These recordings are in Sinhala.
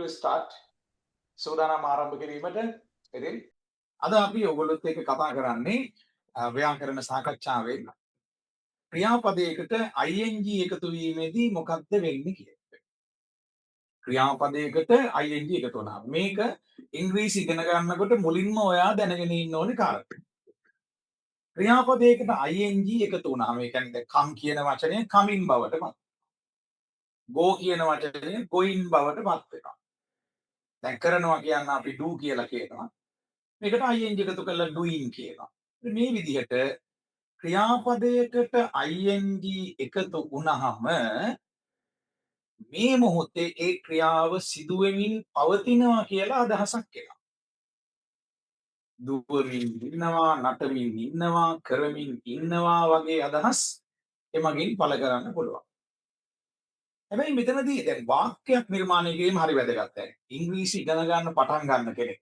to start සූදානම් ආරම්භ කිරීමට. ඉතින් අද අපි ඔයගොල්ලොත් එක්ක කතා කරන්නේ ව්‍යාකරණ සාකච්ඡාවෙන් ක්‍රියාපදයකට ing එකතු වීමේදී මොකක්ද වෙන්නේ කියලා. ක්‍රියාපදයකට ing එකතු වුණා. මේක ඉංග්‍රීසි ඉගෙන ගන්නකොට මුලින්ම ඔයා දැනගෙන ඉන්න ඕනේ කාරණා. ක්‍රියාපදයකට ing එකතු වුණාම ඒ කියන්නේ come කියන වචනය coming බවට පත්. go කියන වචනය going බවට පත් වෙනවා. දැන් කරනවා කියන්න අපි do කියලා කියනවා. මේකට ing එකතු කරලා doing කියනවා. මේ විදිහට ක්‍රියාපදයකට ing එකතු වුණාම මේ මොහොතේ ඒ ක්‍රියාව සිදු වෙමින් පවතිනවා කියලා අදහසක් එනවා. දුවමින් ඉන්නවා, නටමින් ඉන්නවා, කරමින් ඉන්නවා වගේ අදහස් එමගින් පළ කරන්න පුළුවන්. හැබැයි මෙතනදී දැන් වාක්‍යයක් නිර්මාණය කිරීම හරි වැදගත්. ඉංග්‍රීසි ඉගෙන ගන්න පටන් ගන්න කෙනෙක්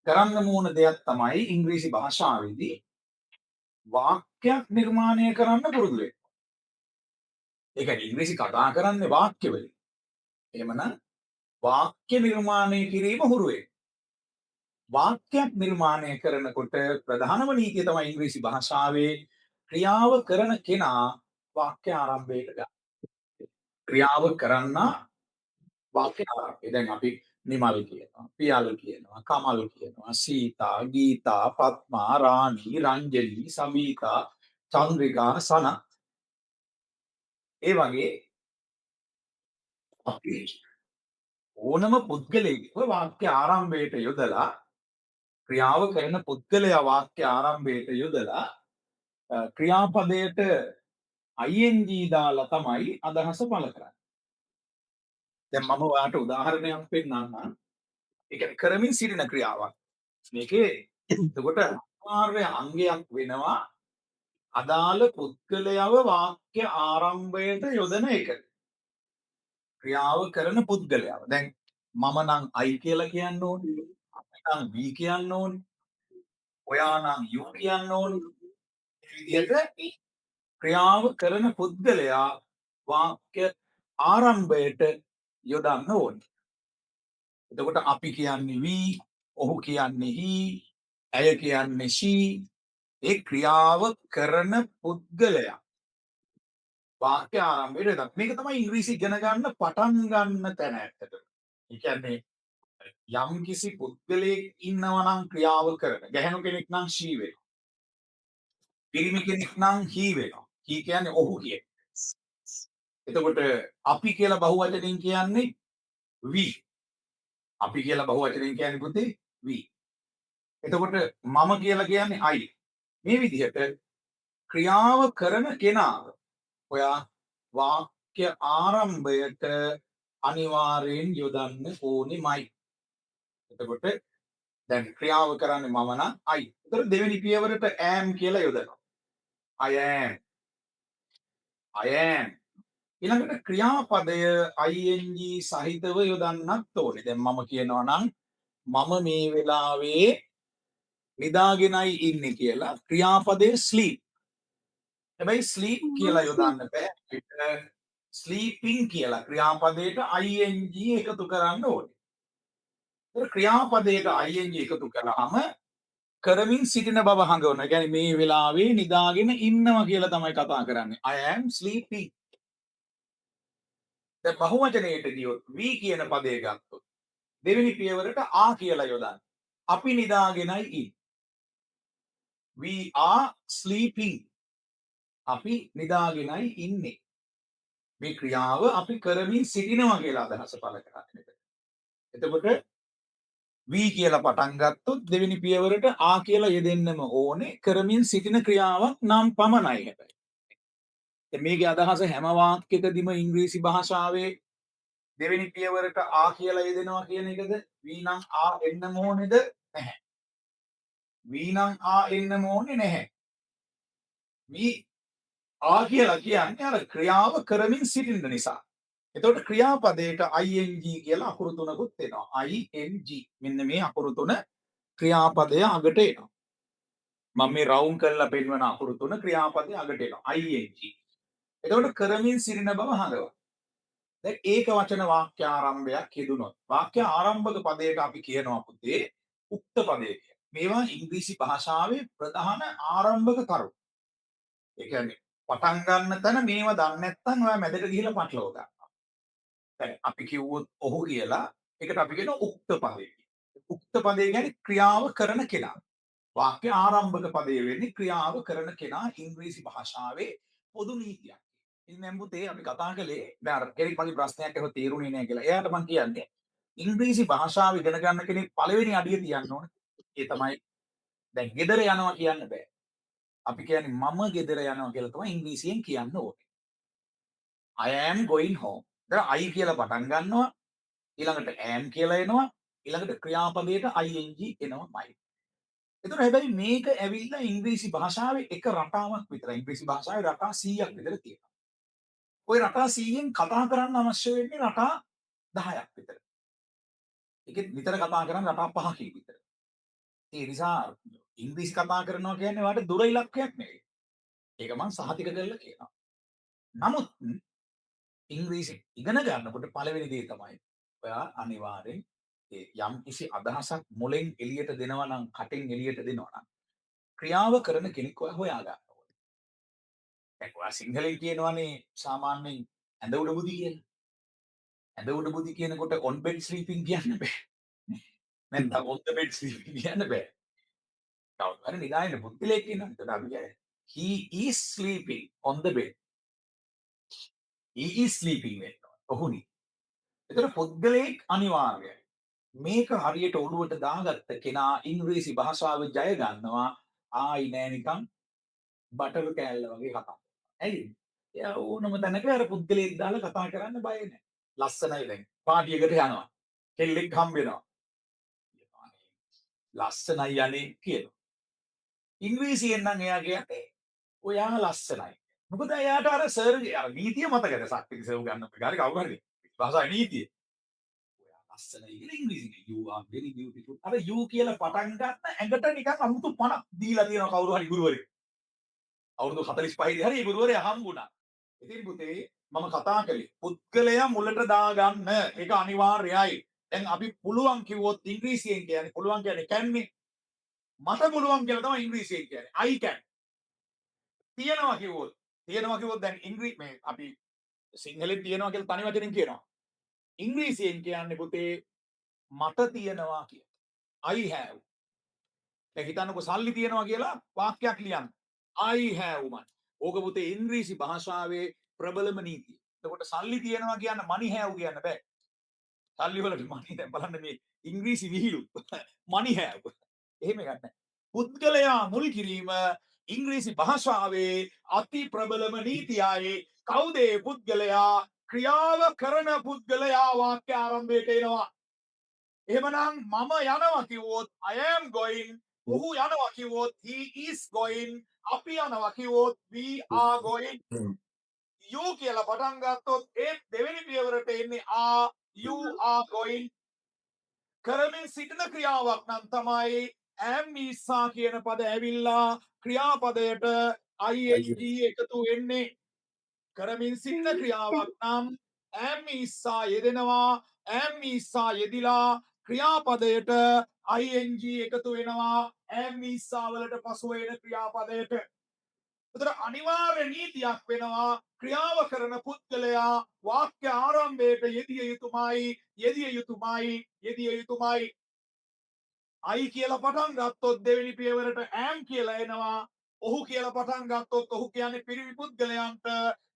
කරන්න ඕන දෙයක් තමයි ඉංග්‍රීසි භාෂාවේදී වාක්‍යයක් නිර්මාණය කරන්න පුරුදු වෙන්න. ඒ කියන්නේ ඉංග්‍රීසි කතා කරන්නේ වාක්‍ය වලින්. එහෙමනම් වාක්‍ය නිර්මාණය කිරීම හුරු වෙන්න. වාක්‍යයක් නිර්මාණය කරනකොට ප්‍රධානම නීතිය තමයි ඉංග්‍රීසි භාෂාවේ ක්‍රියාව කරන කෙනා වාක්‍ය ආරම්භයට ගන්න. ක්‍රියාව කරන්න වාක්‍ය ආරම්භය. දැන් අපි නිමල් කියනවා, පියල් කියනවා, කමල් කියනවා, සීතා, ගීතා, පත්මා, රාණි, රංජනී, සමීතා, චන්ද්‍රිකා, සනත්. ඒ වගේ අපි ඕනම පුද්ගලයෙක්ව වාක්‍ය ආරම්භයට යොදලා ක්‍රියාව කරන පුද්ගලයා වාක්‍ය ආරම්භයට යොදලා ක්‍රියාපදයට ing දාලා තමයි අදහස පළ කරන්නේ. දැන් මම ඔයාලට උදාහරණයක් පෙන්නන්නම්. ඒ කියන්නේ කරමින් සිටින ක්‍රියාවක්. මේකේ එතකොට අනිවාර්ය අංගයක් වෙනවා අදාළ පුද්ගලයාව වාක්‍ය ආරම්භයට යොදන එක. ක්‍රියාව කරන පුද්ගලයාව. දැන් මම නම් I කියලා කියන්න ඕනේ. අපි නම් we කියන්න ඕනේ. ඔයා නම් you කියන්න ඕනේ. මේ විදිහට ක්‍රියාව කරන පුද්ගලයා වාක්‍ය ආරම්භයට යොදන්න ඕනේ. එතකොට අපි කියන්නේ we, ඔහු කියන්නේ he, ඇය කියන්නේ she. ඒ ක්‍රියාව කරන පුද්ගලයා වාක්‍ය ආරම්භයට යොදන්න. මේක තමයි ඉංග්‍රීසි ඉගෙන ගන්න පටන් ගන්න තැන ඇත්තටම. ඒ කියන්නේ යම් කිසි පුද්ගලයෙක් ඉන්නවා නම් ක්‍රියාව කරන. ගැහැණු කෙනෙක් නම් she වෙනවා. පිරිමි කෙනෙක් නම් he වෙනවා. he කියන්නේ ඔහු කියන. එතකොට අපි කියලා බහුවචනෙන් කියන්නේ we. අපි කියලා බහුවචනෙන් කියන්නේ පුතේ we. එතකොට මම කියලා කියන්නේ I. මේ විදිහට ක්‍රියාව කරන කෙනාව ඔයා වාක්‍ය ආරම්භයට අනිවාර්යෙන් යොදන්න ඕනෙමයි. එතකොට දැන් ක්‍රියාව කරන්නේ මම නම් I. එතකොට දෙවෙනි පියවරට am කියලා යොදනවා. I am. I am. ඊළඟට ක්‍රියාපදය ing සහිතව යොදන්නත් ඕනේ. දැන් මම කියනවා නම් මම මේ වෙලාවේ නිදාගෙනයි ඉන්නේ කියලා ක්‍රියාපදයේ sleep. හැබැයි sleep කියලා යොදන්න බෑ. sleeping කියලා ක්‍රියාපදයට ing එකතු කරන්න ඕනේ. ඒ ක්‍රියාපදයට ing එකතු කළාම කරමින් සිටින බව හඟවනවා. ඒ කියන්නේ මේ වෙලාවේ නිදාගෙන ඉන්නවා කියලා තමයි කතා කරන්නේ. I am sleeping. දැන් බහුවචනයට ගියොත් we කියන පදය ගත්තොත් දෙවෙනි පියවරට ආ කියලා යොදන්න. අපි නිදාගෙනයි ඉන්නේ. We are sleeping. අපි නිදාගෙනයි ඉන්නේ. මේ ක්‍රියාව අපි කරමින් සිටිනවා කියලා අදහස පළ කරන්නේ. එතකොට we කියලා පටන් ගත්තොත් දෙවෙනි පියවරට ආ කියලා යෙදෙන්නම ඕනේ කරමින් සිටින ක්‍රියාවක් නම් පමණයි හැබැයි. මේකේ අදහස හැම වාක්‍යයකදීම ඉංග්‍රීසි භාෂාවේ දෙවෙනි පියවරට ආ කියලා යෙදෙනවා කියන එකද? we නම් ආ එන්නම ඕනේද? නැහැ. we නම් ආ එන්නම ඕනේ නැහැ. we ආ කියලා කියන්නේ අර ක්‍රියාව කරමින් සිටින්න නිසා. එතකොට ක්‍රියාපදයට ing කියලා අකුරු තුනකුත් එනවා. ing. මෙන්න මේ අකුරු තුන ක්‍රියාපදය අගට එනවා. මම මේ රවුම් කරලා පෙන්වන අකුරු තුන ක්‍රියාපදය අගට එනවා. ing. එතකොට කරමින් සිටින බව හඳවා. දැන් ඒක වචන වාක්‍ය ආරම්භයක් යෙදුනොත් වාක්‍ය ආරම්භක පදයට අපි කියනවා පුතේ උක්ත පදය කියලා. මේවා ඉංග්‍රීසි භාෂාවේ ප්‍රධාන ආරම්භක කරුණු. ඒ කියන්නේ පටන් ගන්න තැන මේවා දන්නේ නැත්නම් ඔයා මැදට ගිහිල්ලා පටලව ගන්නවා. දැන් අපි කිව්වොත් ඔහු කියලා ඒකට අපි කියනවා උක්ත පදය කියලා. උක්ත පදය කියන්නේ ක්‍රියාව කරන කෙනා. වාක්‍ය ආරම්භක පදය වෙන්නේ ක්‍රියාව කරන කෙනා ඉංග්‍රීසි භාෂාවේ පොදු නීතියක්. ඉතින් දැන් පුතේ අපි කතා කළේ දැන් අර කෙනෙක් මගේ ප්‍රශ්නයක් අහුව තේරුණේ නැහැ කියලා. එයාට මම කියන්නේ ඉංග්‍රීසි භාෂාව ඉගෙන ගන්න කෙනෙක් පළවෙනි අඩිය තියන්න ඕනේ. ඒ තමයි දැන් ගෙදර යනවා කියන්න බෑ. අපි කියන්නේ මම ගෙදර යනවා කියලා තමයි ඉංග්‍රීසියෙන් කියන්න ඕනේ. I am going home. දැන් I කියලා පටන් ගන්නවා. ඊළඟට am කියලා එනවා. ඊළඟට ක්‍රියාපදයට ing එනවාමයි. එතකොට හැබැයි මේක ඇවිල්ලා ඉංග්‍රීසි භාෂාවේ එක රටාවක් විතරයි. ඉංග්‍රීසි භාෂාවේ රටා 100ක් විතර තියෙනවා. ওই රටා 100න් කතා කරන්න අවශ්‍ය වෙන්නේ රටා 10ක් විතර. ඒකෙත් විතර කතා කරන්නේ රටා 5කින් විතර. ඒ නිසා ඉංග්‍රීසි කතා කරනවා කියන්නේ වාට දුර ඉලක්කයක් නෙවෙයි. ඒක මම සහතික කරලා කියනවා. නමුත් ඉංග්‍රීසි ඉගෙන ගන්නකොට පළවෙනි දේ තමයි ඔයා අනිවාර්යෙන් ඒ යම් කිසි අදහසක් මොලෙන් එළියට දෙනවා නම් කටෙන් එළියට දෙනවා නම් ක්‍රියාව කරන කෙනෙක් ඔයා හොයා ගන්න ඕනේ. දැන් ඔයා සිංහලෙන් කියනවනේ සාමාන්‍යයෙන් ඇඳ උඩ බුදි කියලා. ඇඳ උඩ බුදි කියනකොට on bed sleeping කියන්න බෑ. නැත්නම් on the bed sleeping කියන්න බෑ. කවුරු හරි නිදාගෙන පුද්ගලයෙක් ඉන්නවා. එතකොට අපි කියන්නේ he is sleeping on the bed. he is sleeping වෙනවා. ඔහුනි. එතකොට පුද්ගලයෙක් අනිවාර්යයි. මේක හරියට ඔළුවට දාගත්ත කෙනා ඉංග්‍රීසි භාෂාව ජය ගන්නවා. ආයි නෑ නිකන් බටර් කෑල්ල වගේ කතා කරනවා. ඇයි? එයා ඕනම තැනක අර පුද්ගලයෙක් දාලා කතා කරන්න බය නෑ. ලස්සනයි දැන්. පාටියකට යනවා. කෙල්ලෙක් හම්බ වෙනවා. ලස්සනයි යන්නේ කියනවා. ඉංග්‍රීසියෙන් නම් එයා කියන්නේ ඔයා ලස්සනයි. මොකද එයාට අර සර්ගේ අර නීතිය මතකද සක්විති සර්ව ගන්න ප්‍රකාරය කවුරු හරි භාෂාවේ නීතිය. ඔයා ලස්සනයි කියලා ඉංග්‍රීසියෙන් you are very beautiful. අර you කියලා පටන් ගන්න ඇඟට නිකන් අමුතු පණක් දීලා තියෙනවා කවුරු හරි ගුරුවරයෙක්. අවුරුදු 45 දී හරි ඒ ගුරුවරයා හම්බුණා. ඉතින් පුතේ මම කතා කළේ පුද්ගලයා මුලට දාගන්න ඒක අනිවාර්යයි. දැන් අපි පුළුවන් කිව්වොත් ඉංග්‍රීසියෙන් කියන්නේ පුළුවන් කියන්නේ කැන්නේ මට පුළුවන් කියලා තමයි ඉංග්‍රීසියෙන් කියන්නේ. I can. තියනවා කිව්වොත් දැන් මේ අපි සිංහලෙන් තියනවා කියලා තනි වචනෙන් කියනවා. ඉංග්‍රීසියෙන් කියන්නේ පුතේ මට තියනවා කියලා. I have. දැන් හිතන්නකෝ සල්ලි තියනවා කියලා වාක්‍යයක් ලියන්න. I have money. ඕක පුතේ ඉංග්‍රීසි භාෂාවේ ප්‍රබලම නීතිය. එතකොට සල්ලි තියනවා කියන්න money have කියන්න බෑ. සල්ලි වලට money දැන් බලන්න මේ ඉංග්‍රීසි විහිළු money have. එහෙම එකක් නැහැ. පුද්ගලයා මුල් කිරීම ඉංග්‍රීසි භාෂාවේ අති ප්‍රබලම නීතියයි. කවුද ඒ පුද්ගලයා? ක්‍රියාව කරන පුද්ගලයා වාක්‍ය ආරම්භයට එනවා. එහෙමනම් මම යනවා කිව්වොත් I am going. ඔහු යනවා කිව්වොත් he is going. අපි යනවා කිව්වොත් we are going. you කියලා පටන් ගත්තොත් ඒ දෙවෙනි පියවරට එන්නේ are you are going. කරමින් සිටින ක්‍රියාවක් නම් තමයි am is කියන පද ඇවිල්ලා ක්‍රියාපදයට ing එකතු වෙන්නේ. කරමින් සිටින ක්‍රියාවක් නම් am is යෙදෙනවා. am is යෙදිලා ක්‍රියාපදයට ing එකතු වෙනවා. am is වලට පසුව එන ක්‍රියාපදයට. එතකොට අනිවාර්ය නීතියක් වෙනවා ක්‍රියාව කරන පුද්ගලයා වාක්‍ය ආරම්භයට යෙදිය යුතුමයි. I කියලා පටන් ගත්තොත් දෙවෙනි පියවරට am කියලා එනවා. ඔහු කියලා පටන් ගත්තොත් ඔහු කියන්නේ පිරිමි පුද්ගලයන්ට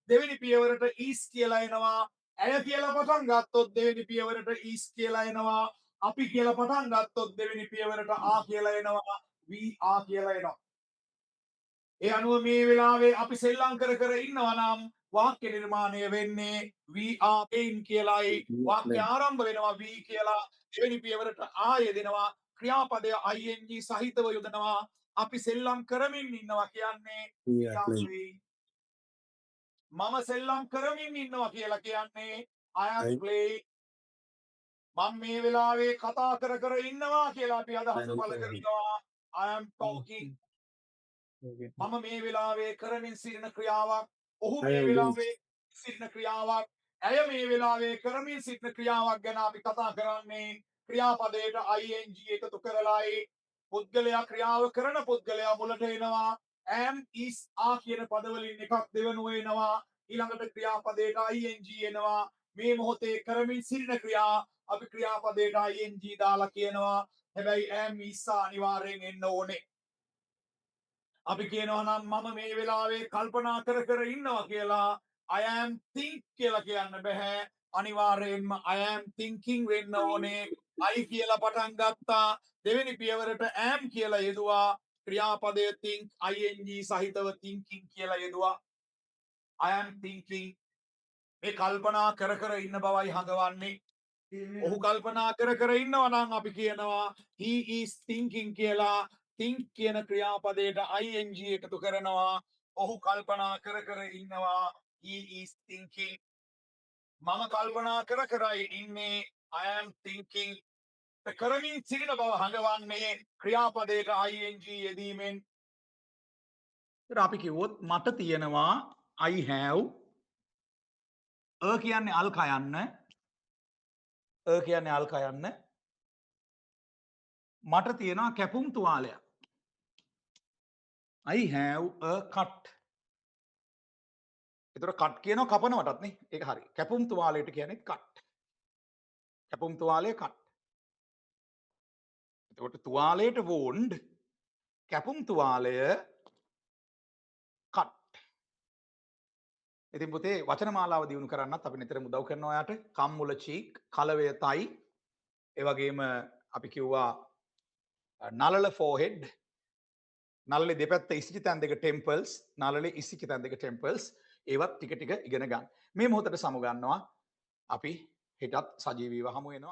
දෙවෙනි පියවරට is කියලා එනවා. ඇය කියලා පටන් ගත්තොත් දෙවෙනි පියවරට is කියලා එනවා. අපි කියලා පටන් ගත්තොත් දෙවෙනි පියවරට are කියලා එනවා. we are කියලා එනවා. ඒ අනුව මේ වෙලාවේ අපි සෙල්ලම් කර ඉන්නවා නම් වාක්‍ය නිර්මාණය වෙන්නේ we are playing කියලායි. වාක්‍ය ආරම්භ වෙනවා we කියලා. දෙවෙනි පියවරට ආය දෙනවා. ක්‍රියාපදය ing සහිතව යොදනවා. අපි සෙල්ලම් කරමින් ඉන්නවා කියන්නේ we are playing. මම සෙල්ලම් කරමින් ඉන්නවා කියලා කියන්නේ I am playing. මම මේ වෙලාවේ කතා කර ඉන්නවා කියලා අපි අදහස පළ කරනවා I am talking. මම මේ වෙලාවේ කරමින් සිටින ක්‍රියාවක් ඔහු මේ වෙලාවේ සිටින ක්‍රියාවක් ඇය මේ වෙලාවේ කරමින් සිටින ක්‍රියාවක් ගැන අපි කතා කරන්නේ ක්‍රියාපදයට ing එකතු කරලායි පුද්ගලයා ක්‍රියාව කරන පුද්ගලයා මුලට එනවා am is are කියන පදවලින් එකක් දෙවනුව එනවා ඊළඟට ක්‍රියාපදයට ing එනවා මේ මොහොතේ කරමින් සිටින ක්‍රියා අපි ක්‍රියාපදයට ing දාලා කියනවා හැබැයි am is are අනිවාර්යෙන් එන්න ඕනේ අපි කියනවා නම් මම මේ වෙලාවේ කල්පනා කර ඉන්නවා කියලා I am think කියලා කියන්න බෑ අනිවාර්යයෙන්ම I am thinking වෙන්න ඕනේ I කියලා පටන් ගත්තා දෙවෙනි පියවරට am කියලා යෙදුවා ක්‍රියාපදය think ing සහිතව thinking කියලා යෙදුවා I am thinking මේ කල්පනා කර ඉන්න බවයි හඟවන්නේ ඔහු කල්පනා කර ඉන්නවා නම් අපි කියනවා he is thinking කියලා think කියන ක්‍රියාපදයට ing එකතු කරනවා ඔහු කල්පනා කර ඉන්නවා he is thinking මම කල්පනා කරයි ඉන්නේ I am thinking කරමින් සිටින බව හඟවන්නේ ක්‍රියාපදයට ing යෙදීමෙන් අපි කිව්වොත් මට තියෙනවා I have කියන්නේ අල් කයන්න කියන්නේ අල් කයන්න මට තියෙනවා කැපුම් තුවාලයක් I have a cut එතකොට කට් කියනවා කපනවටත් නේ ඒක හරි කැපුම් තුවාලයට කියන්නේ කට් කැපුම් තුවාලයේ කට් එතකොට තුවාලයට wound කැපුම් තුවාලය කට් ඉතින් පුතේ වචන මාලාව දියුණු කරන්නත් අපි නිතරම උදව් කරනවා ඔයාට කම්මුල චීක් කලවය තයි ඒ වගේම අපි කිව්වා නලල forehead නළලේ දෙපැත්ත ඉසිකි තැන් දෙක temples නළලේ ඉසිකි තැන් දෙක temples ඒවත් ටික ටික ඉගෙන ගන්න. මේ මොහොතට සමු ගන්නවා අපි හෙටත් සජීවීව හමු වෙනවා.